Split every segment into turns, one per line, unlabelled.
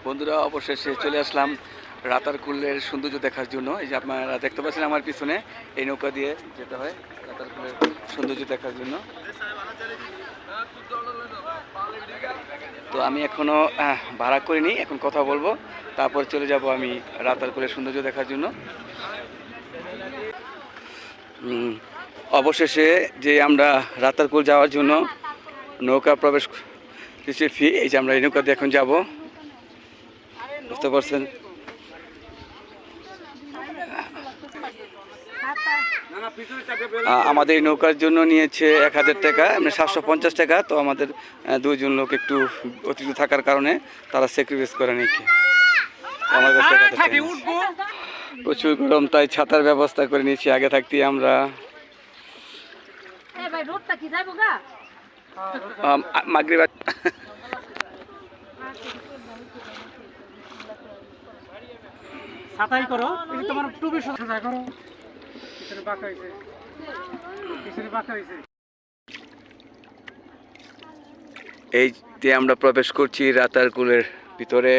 বন্ধুরা অবশেষে চলে আসলাম রাতারকুলের সৌন্দর্য দেখার জন্য। এই যে আপনারা দেখতে পাচ্ছেন আমার পিছনে, এই নৌকা দিয়ে যেতে হয় রাতারকুলের সৌন্দর্য দেখার জন্য। তো আমি এখনো ভাড়া করিনি, এখন কথা বলবো, তারপর চলে যাব আমি রাতারকুলের সৌন্দর্য দেখার জন্য। অবশেষে যে আমরা রাতারকুল যাওয়ার জন্য নৌকা প্রবেশ কিছু ফি, এই যে আমরা এই নৌকা দিয়ে এখন যাবো, বুঝতে পারছেন। আমাদের এই নৌকার জন্য নিয়েছে 1000 টাকা, মানে 750 টাকা। তো আমাদের দুইজন লোক একটু অতিরিক্ত থাকার কারণে তারা স্যাক্রিফাইস করে নাকি আমার কাছে। প্রচুর গরম, তাই ছাতার ব্যবস্থা করে নিয়েছি আগে থাকতেই আমরা। মাগরিব
ছাতাই করো, এই তোমার টুপি সোজা করো, পিছনে বাঁকা হইছে, পিছনে বাঁকা হইছে।
এই যে আমরা প্রবেশ করছি রাতারকুলের ভিতরে।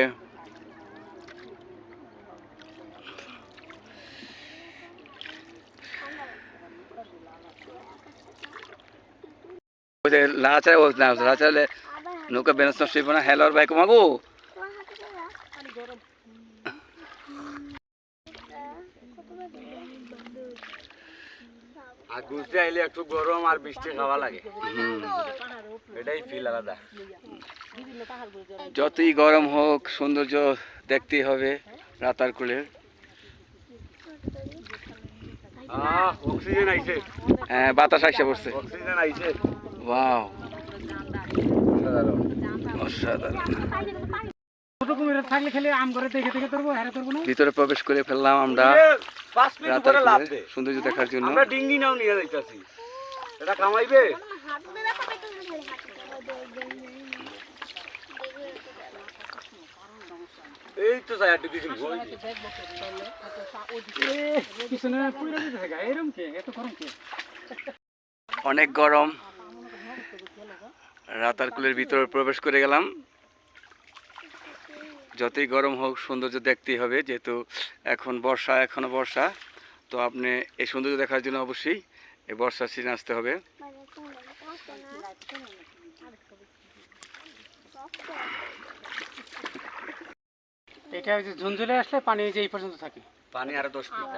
লাচালে নৌকা বেনস নষ্ট হইব না। হেলর ভাই কমাগো আর ঘুরতে আইলে একটু গরম আর বৃষ্টি খাওয়া লাগে, এটাই ফিল আলাদা। যতই গরম হোক সৌন্দর্য দেখতেই হবে রাতারকুলের। অক্সিজেন আইছে, হ্যাঁ বাতাস আইসে পড়ছে, অক্সিজেন আইছে। ওয়াও, অসাধারণ। ভিতরে প্রবেশ করে ফেললাম আমরা রাতারকুলের সৌন্দর্য দেখার জন্য। আমরা ডিঙ্গি নাও নিয়ে যাইতাছি, এটা কামাইবে। এই তো যায় আড্ডি দিছি অনেক গরম। রাতারকুলের ভিতরে প্রবেশ করে গেলাম। যতই গরম হোক সৌন্দর্য দেখতেই হবে, যেহেতু এখন বর্ষা, এখনো বর্ষা। তো আপনি এই সৌন্দর্য দেখার জন্য অবশ্যই এই বর্ষার সিজনে আসতে হবে।
এটা হচ্ছে ঝুনঝুলে আসলে পানি যে এই পর্যন্ত থাকে,
পানি আরো 10 ফিট,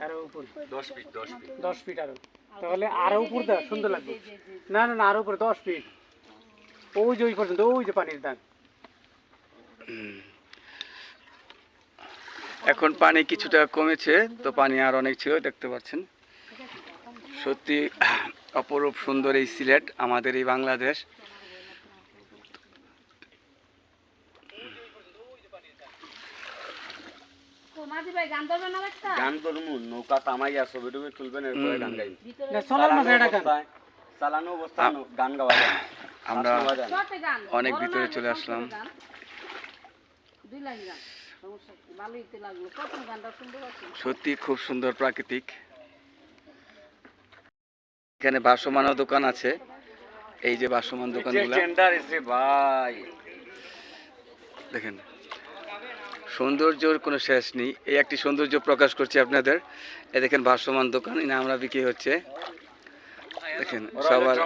আরো উপর
10 ফিট 10 ফিট
10 ফিট আরো, তাহলে আরো উপর দা সুন্দর লাগবে। না না না, আরো উপরে 10 ফিট, ওই যে ওই পর্যন্ত, ওই যে পানির দাগ।
এখন পানি কিছুটা কমেছে, তো পানি আর অনেক ছিল, দেখতে পাচ্ছেন। সত্যি অপরূপ সুন্দর এই সিলেট, আমাদের এই বাংলাদেশ। গান করবো, নৌকা তামাইয়া ছবি টবি তুলবেন, এরপরে গান গাইবেন। চালানো অবস্থা গান গাওয়া যায়। আমরা অনেক ভিতরে চলে আসলাম। সত্যি খুব সুন্দর প্রাকৃতিক। এখানে ভাসমান দোকান আছে, এই যে ভাসমান দোকানগুলো ভাই দেখেন, সৌন্দর্যের কোনো শেষ নেই। এই একটি সৌন্দর্য প্রকাশ করছি আপনাদের। এই দেখেন ভাসমান দোকান, না আমরা বিক্রি হচ্ছে, দেখেন সবার।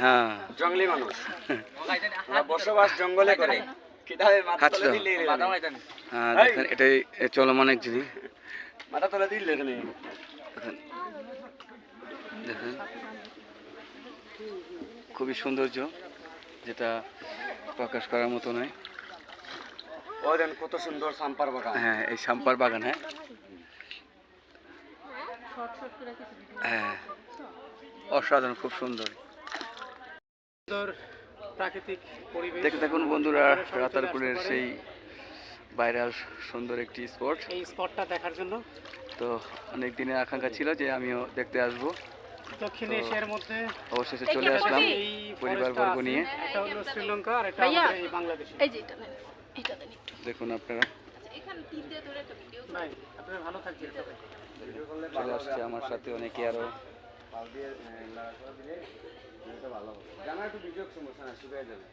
হ্যাঁ, জঙ্গলি মানুষ, বসবাস জঙ্গলে করে। দেখেন এটাই চলমান এক জিনিস। দেখেন খুবই সৌন্দর্য, যেটা প্রকাশ করার মতো নয়। কত সুন্দর সাম্পার বাগান। হ্যাঁ, এই সাম্পার বাগান। হ্যাঁ হ্যাঁ, অসাধারণ, খুব সুন্দর
প্রাকৃতিক পরিবেশ।
দেখুন বন্ধুরা, রাতারকুলের সেই ভাইরাল সুন্দর একটি স্পট।
এই স্পটটা দেখার জন্য
তো অনেক দিনের আকাঙ্ক্ষা ছিল যে আমিও দেখতে আসবো।
দক্ষিণ এশিয়ার মধ্যে
অবশেষে চলে আসলাম পরিবারবর্গ নিয়ে।
এটা হলো শ্রীলঙ্কা আর এটা আমাদের এই বাংলাদেশ। এই যে এটা নেন, এটা দেন একটু
দেখুন আপনারা।
এখানে তিন দিয়ে ধরে একটা ভিডিও ভাই, আপনারা ভালো থাকবেন সবাই।
চলে আসছে আমার সাথে অনেকে আরো। ভালো হবে, জানা একটু ভিডিও সমস্যা না, শুকিয়ে যাবে।